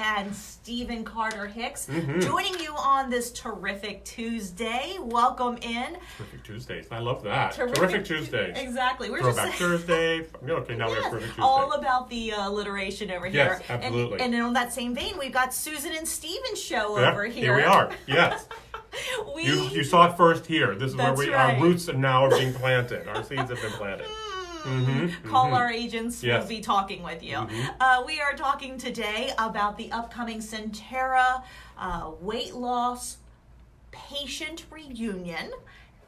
and Stephen Carter-Hicks joining you on this terrific Tuesday. Welcome in. Terrific Tuesdays. I love that. Terrific Tuesdays. Exactly. We're Throwback Thursday. Okay, now we have Terrific Tuesday. All about the alliteration over here. Yes, absolutely. And on that same vein, we've got Susan and Steven's show over here. Here we are. Yes. You saw it first here. This is where our roots now are being planted. Our seeds have been planted. Call our agents. Yes. We'll be talking with you. We are talking today about the upcoming Sentara weight loss patient reunion.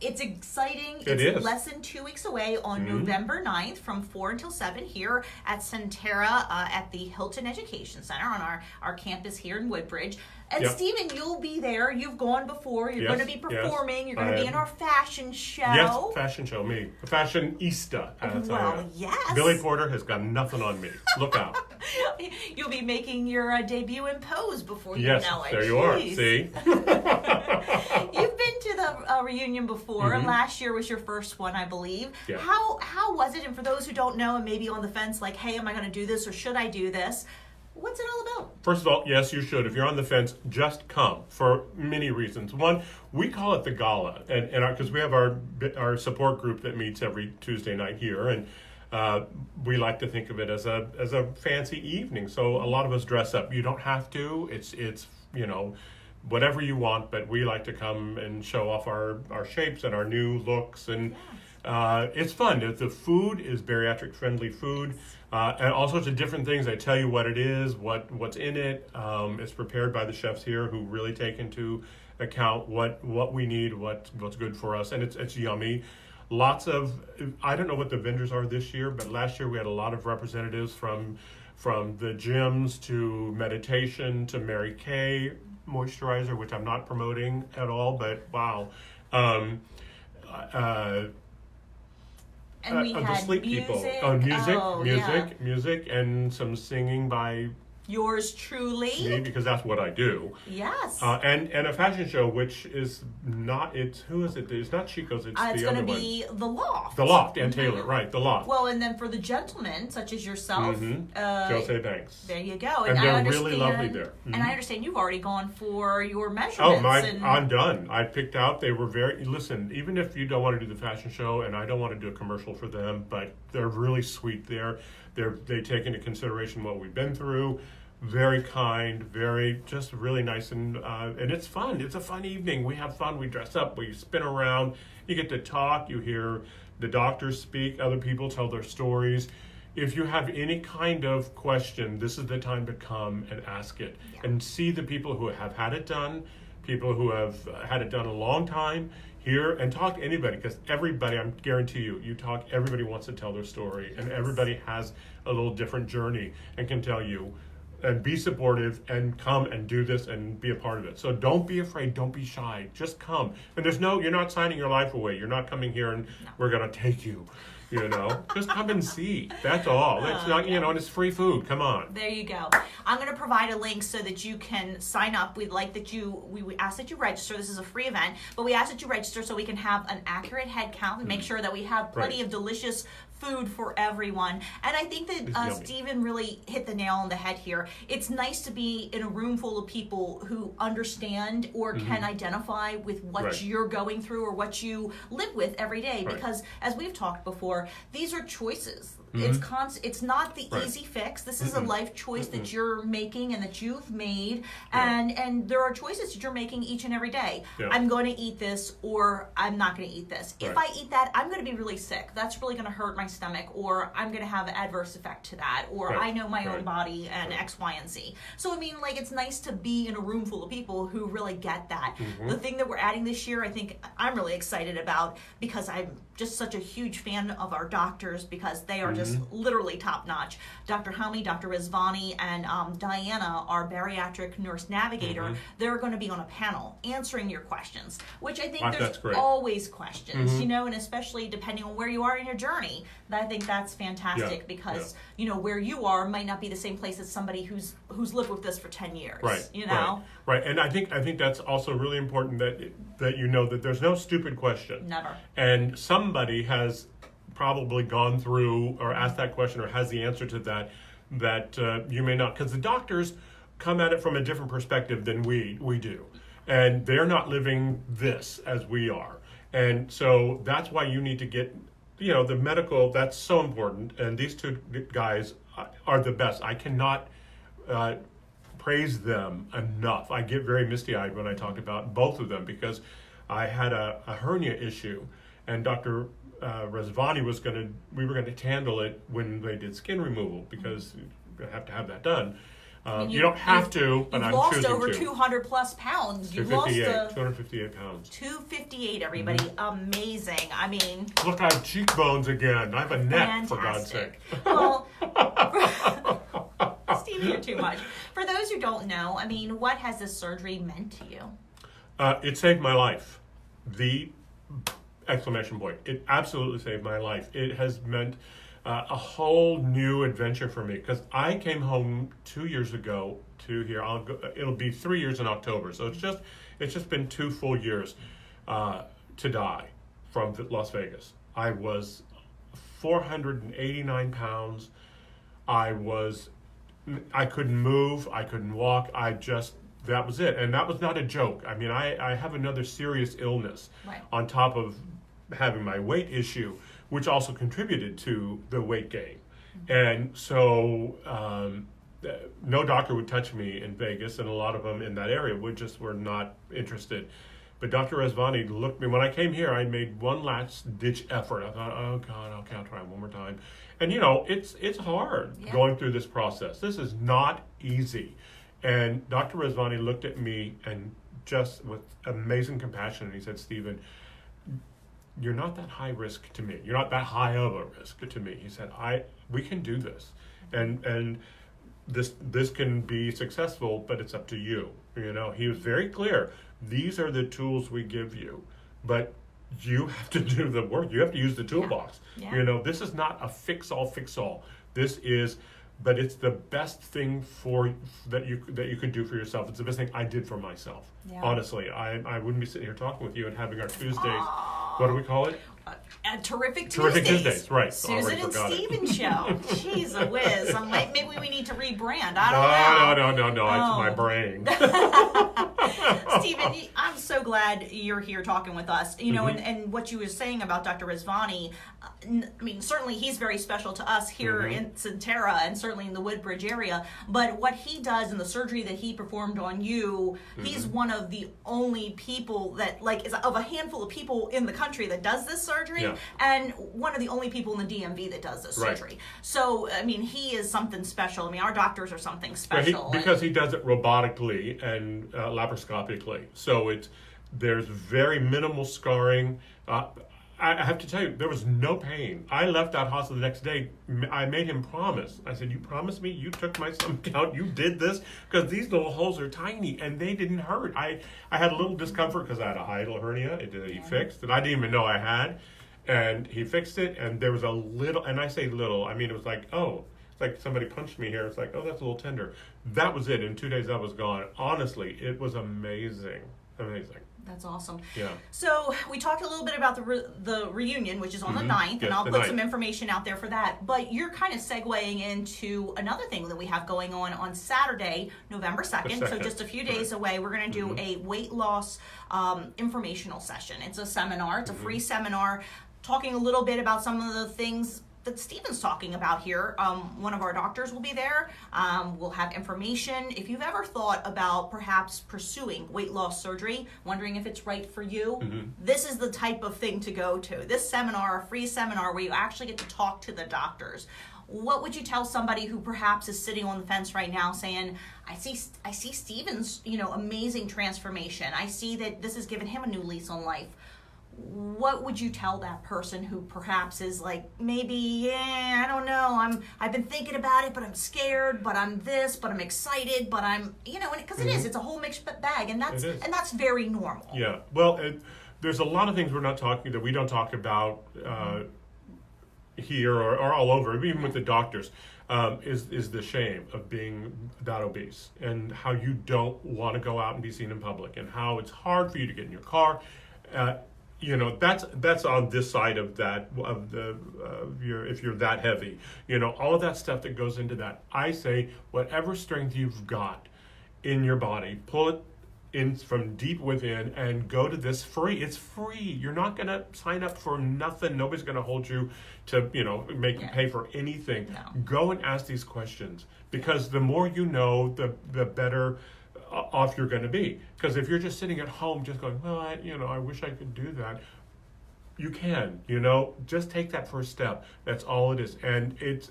It's exciting. It's less than 2 weeks away on November 9th from 4 until 7 here at Sentara at the Hilton Education Center on our campus here in Woodbridge. And Stephen, you'll be there. You've gone before. You're going to be performing. You're going to be in our fashion show. Yes, fashion show, me. The fashionista. Well, yes. Billy Porter has got nothing on me. Look out. You'll be making your debut in Pose before you know it. There you are. See? You've been to the reunion before. Last year was your first one, I believe. Yeah. How was it? And for those who don't know and maybe on the fence, like, hey, am I going to do this or should I do this? What's it all about? First of all, yes, you should. If you're on the fence, just come for many reasons. One, we call it the gala, and because we have our support group that meets every Tuesday night here, and we like to think of it as a fancy evening. So a lot of us dress up. You don't have to. It's whatever you want, but we like to come and show off our shapes and our new looks, and it's fun. The food is bariatric friendly food. And all sorts of different things. They tell you what it is, what's in it. It's prepared by the chefs here who really take into account what we need, what's good for us, and it's yummy. Lots of, I don't know what the vendors are this year, but last year we had a lot of representatives from the gyms to meditation to Mary Kay moisturizer, which I'm not promoting at all, but wow. And we had the sleep music. People. Music, and some singing by yours truly. Me, because that's what I do. Yes. And a fashion show, which is not. who is it? It's not Chico's. It's the other one. It's going to be The Loft. The Loft, and Taylor, right? The Loft. Well, and then for the gentlemen, such as yourself, Jose Banks. There you go. And they're really lovely there. And I understand you've already gone for your measurements. I'm done. I picked out. They were listen, even if you don't want to do the fashion show, and I don't want to do a commercial for them, but they're really sweet there. They take into consideration what we've been through. Very kind, just really nice, and it's fun. It's a fun evening. We have fun. We dress up. We spin around. You get to talk. You hear the doctors speak. Other people tell their stories. If you have any kind of question, this is the time to come and ask it and see the people who have had it done, people who have had it done a long time. Here and talk to anybody, because everybody, I guarantee you talk, everybody wants to tell their story, and everybody has a little different journey and can tell you, and be supportive and come and do this and be a part of it. So don't be afraid, don't be shy, just come. And you're not signing your life away. You're not coming here and we're gonna take you. Just come and see. That's all. It's not, and it's free food. Come on. There you go. I'm going to provide a link so that you can sign up. We ask that you register. This is a free event, but we ask that you register so we can have an accurate head count and make sure that we have plenty of delicious food for everyone. And I think that Stephen really hit the nail on the head here. It's nice to be in a room full of people who understand or can identify with what you're going through or what you live with every day. Because as we've talked before, these are choices. It's not the easy fix. This is a life choice that you're making and that you've made, and there are choices that you're making each and every day. I'm going to eat this, or I'm not going to eat this. If I eat that, I'm going to be really sick. That's really going to hurt my stomach, or I'm going to have an adverse effect to that, or I know my own body and X, Y, and Z. So I mean, it's nice to be in a room full of people who really get that. The thing that we're adding this year, I think I'm really excited about, because I'm just such a huge fan of our doctors, because they are just literally top notch. Dr. Helmy, Dr. Rizvani, and Diana, our bariatric nurse navigator, they're going to be on a panel answering your questions, which I think there's always questions, and especially depending on where you are in your journey. I think that's fantastic because where you are might not be the same place as somebody who's lived with this for 10 years. Right. And I think that's also really important that you know that there's no stupid question. Never. And somebody has probably gone through or asked that question or has the answer to that you may not, because the doctors come at it from a different perspective than we do. And they're not living this as we are. And so that's why you need to get, the medical, that's so important. And these two guys are the best. I cannot praise them enough. I get very misty-eyed when I talk about both of them because I had a hernia issue, and Dr. Rezvani we were going to handle it when they did skin removal because you have to have that done. You don't have to, but I'm choosing to. You've lost over 200 plus pounds. You've lost 258 pounds. 258, everybody. Mm-hmm. Amazing. I mean, look, I have cheekbones again. I have a neck, for God's sake. Well, Steve, you're too much. For those who don't know, I mean, what has this surgery meant to you? It saved my life. The exclamation point. It absolutely saved my life. It has meant a whole new adventure for me because I came home 2 years ago to here. It'll be 3 years in October, so it's just been 2 full years to die from Las Vegas. I was 489 pounds. I couldn't move. I couldn't walk. That was it, and that was not a joke. I mean, I have another serious illness on top of having my weight issue, which also contributed to the weight gain. Mm-hmm. And so no doctor would touch me in Vegas, and a lot of them in that area were not interested. But Dr. Rezvani looked at me. When I came here, I made one last ditch effort. I thought, oh God, okay, I'll try one more time. And it's hard going through this process. This is not easy. And Dr. Rezvani looked at me and just with amazing compassion, and he said, Stephen, you're not that high risk to me. You're not that high of a risk to me. He said, we can do this. And this can be successful, but it's up to you. He was very clear. These are the tools we give you, but you have to do the work. You have to use the toolbox. Yeah. This is not a fix-all. But it's the best thing that you could do for yourself. It's the best thing I did for myself. Yeah. Honestly, I wouldn't be sitting here talking with you and having our Tuesdays. What do we call it? Terrific Tuesdays. Terrific Tuesdays, right. Susan and Stephen show. Jeez whiz. Maybe we need to rebrand. I don't know. No. It's my brain. Stephen, I'm so glad you're here talking with us. And what you were saying about Dr. Rezvani, I mean, certainly he's very special to us here in Sentara and certainly in the Woodbridge area. But what he does and the surgery that he performed on you, he's one of the only people that, is of a handful of people in the country that does this surgery, and one of the only people in the DMV that does this surgery. So, I mean, he is something special. I mean, our doctors are something special. Because he does it robotically and laparoscopically. So there's very minimal scarring. I have to tell you, there was no pain. I left that hospital the next day. I made him promise. I said, you promised me? You took my stomach out? You did this? Because these little holes are tiny, and they didn't hurt. I had a little discomfort because I had a hiatal hernia. He fixed it. I didn't even know I had. And he fixed it, and there was a little, and I say little, I mean, it was like, it's like somebody punched me here. It's like, that's a little tender. That was it. In 2 days, that was gone. Honestly, it was amazing. Amazing. That's awesome. Yeah. So we talked a little bit about the reunion, which is on the 9th, and I'll put some information out there for that. But you're kind of segueing into another thing that we have going on Saturday, November 2nd. So just a few days away, we're going to do a weight loss informational session. It's a seminar. It's a free seminar talking a little bit about some of the things that Stephen's talking about here. One of our doctors will be there. We'll have information. If you've ever thought about perhaps pursuing weight loss surgery, wondering if it's right for you, this is the type of thing to go to. This seminar, a free seminar where you actually get to talk to the doctors. What would you tell somebody who perhaps is sitting on the fence right now saying, I see Stephen's, amazing transformation. I see that this has given him a new lease on life. What would you tell that person who perhaps is like, maybe, I don't know, I've been thinking about it, but I'm scared, but I'm this, but I'm excited, but I'm, because it's a whole mixed bag, and that's very normal. Yeah, well, there's a lot of things that we don't talk about here or all over, even with the doctors, is the shame of being that obese and how you don't want to go out and be seen in public and how it's hard for you to get in your car. That's on this side of that if you're that heavy, all of that stuff that goes into that. I say whatever strength you've got, in your body, pull it in from deep within, and go to this free. It's free. You're not going to sign up for nothing. Nobody's going to hold you to, make you pay for anything. No. Go and ask these questions, because the more you know, the better off you're going to be. Because if you're just sitting at home just going, well, I wish I could do that. You can, just take that first step. That's all it is. And it's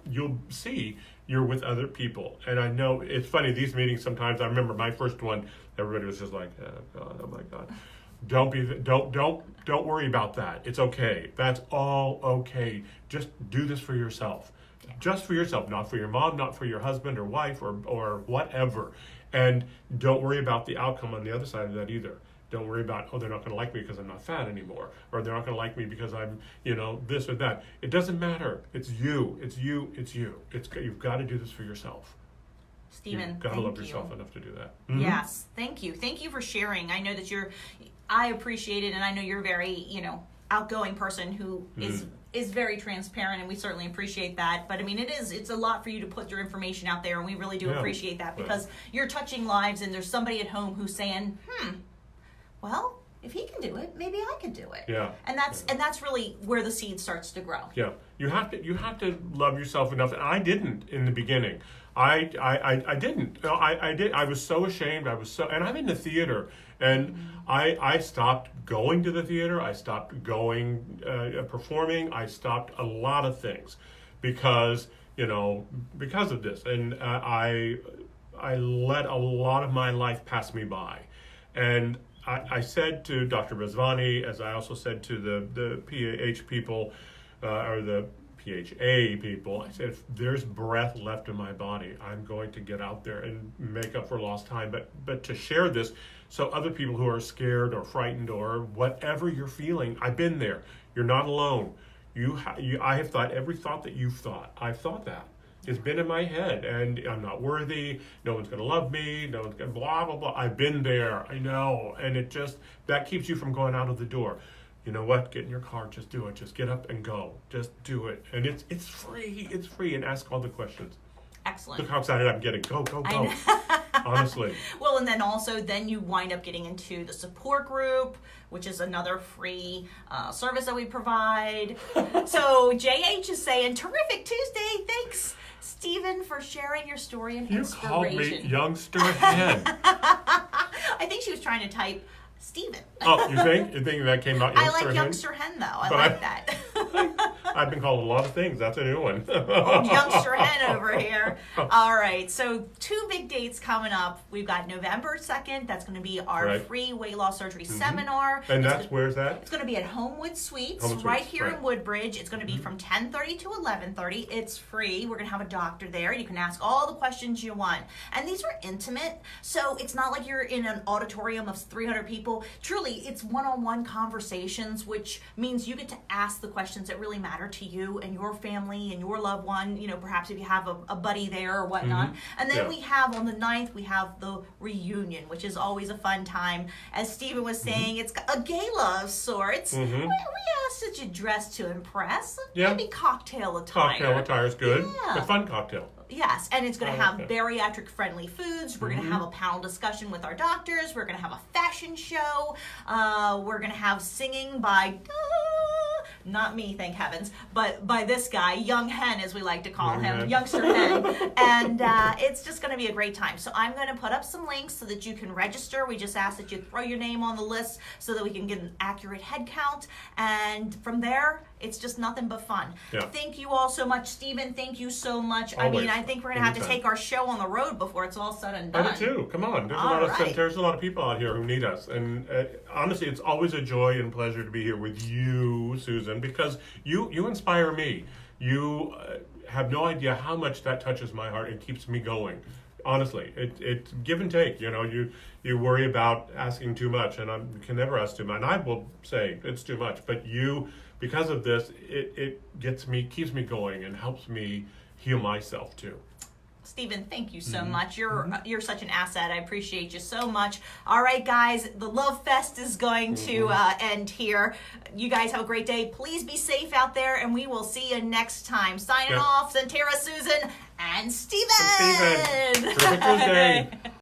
you'll see you're with other people. And I know it's funny, these meetings sometimes, I remember my first one, everybody was just like, oh my God. Don't worry about that. It's okay. That's all okay. Just do this for yourself. Just for yourself, not for your mom, not for your husband or wife or whatever. And don't worry about the outcome on the other side of that either. Don't worry about, they're not going to like me because I'm not fat anymore, or they're not going to like me because I'm, this or that. It doesn't matter. It's you. It's you. It's you. You've got to do this for yourself. Stephen, you've got to love yourself enough to do that. Mm-hmm. Yes, thank you. Thank you for sharing. I know that I appreciate it, and I know you're a very, outgoing person who is very transparent, and we certainly appreciate that. But I mean, it's a lot for you to put your information out there, and we really do appreciate that, because you're touching lives, and there's somebody at home who's saying, well, if he can do it, maybe I can do it. Yeah. And that's really where the seed starts to grow. Yeah. You have to love yourself enough. And I didn't in the beginning. I didn't. I did. I was so ashamed. And I'm in the theater, and I stopped going to the theater. I stopped going performing. I stopped a lot of things because of this. And I let a lot of my life pass me by. And I said to Dr. Rizvani, as I also said to the PAH people, or the PHA people, I said, if there's breath left in my body, I'm going to get out there and make up for lost time. But to share this, so other people who are scared or frightened or whatever you're feeling, I've been there. You're not alone. I have thought every thought that you've thought. I've thought that. It's been in my head, and I'm not worthy. No one's going to love me. No one's going to blah, blah, blah. I've been there. I know. And that keeps you from going out of the door. You know what? Get in your car. Just do it. Just get up and go. Just do it. And it's free. It's free. And ask all the questions. Excellent. Look how excited I'm getting. Go, go, go. Honestly. Well, and then you wind up getting into the support group, which is another free service that we provide. So JH is saying, terrific Tuesday. Thanks, Stephen, for sharing your story and inspiration. You called me youngster hen. I think she was trying to type Stephen. Oh, you think? You think that came out youngster hen? I like youngster hen, though. I like that. I've been called a lot of things. That's a new one. Youngster hen over here. All right. So 2 big dates coming up. We've got November 2nd. That's going to be our free weight loss surgery seminar. And where's that? It's going to be at Homewood Suites, right here in Woodbridge. It's going to be from 10:30 to 11:30. It's free. We're going to have a doctor there. You can ask all the questions you want. And these are intimate, so it's not like you're in an auditorium of 300 people. Truly, it's one-on-one conversations, which means you get to ask the questions that really matter to you and your family and your loved one, perhaps if you have a buddy there or whatnot. And then we have on the 9th, we have the reunion, which is always a fun time. As Stephen was saying, it's a gala of sorts. We ask that you dress to impress. Maybe cocktail attire. Cocktail attire is good. Yeah. A fun cocktail. Yes, and it's going to have bariatric-friendly foods. We're going to have a panel discussion with our doctors. We're going to have a fashion show. We're going to have singing by, not me, thank heavens, but by this guy, Young Hen, as we like to call him, Youngster Hen. And it's just going to be a great time. So I'm going to put up some links so that you can register. We just ask that you throw your name on the list so that we can get an accurate head count. And from there, it's just nothing but fun. Yeah. Thank you all so much, Stephen. Thank you so much. Always. I mean, I think we're going to have to take our show on the road before it's all said and done. I do too. Come on. There's a lot of people out here who need us. And honestly, it's always a joy and pleasure to be here with you, Susan, because you inspire me. You have no idea how much that touches my heart and keeps me going. Honestly, it's give and take. You worry about asking too much, and I can never ask too much. And I will say it's too much, but because of this, it keeps me going and helps me heal myself too. Stephen, thank you so much. You're such an asset. I appreciate you so much. All right, guys, the Love Fest is going to end here. You guys have a great day. Please be safe out there, and we will see you next time. Signing off, Sentara, Susan, and Stephen. Terrific Tuesday.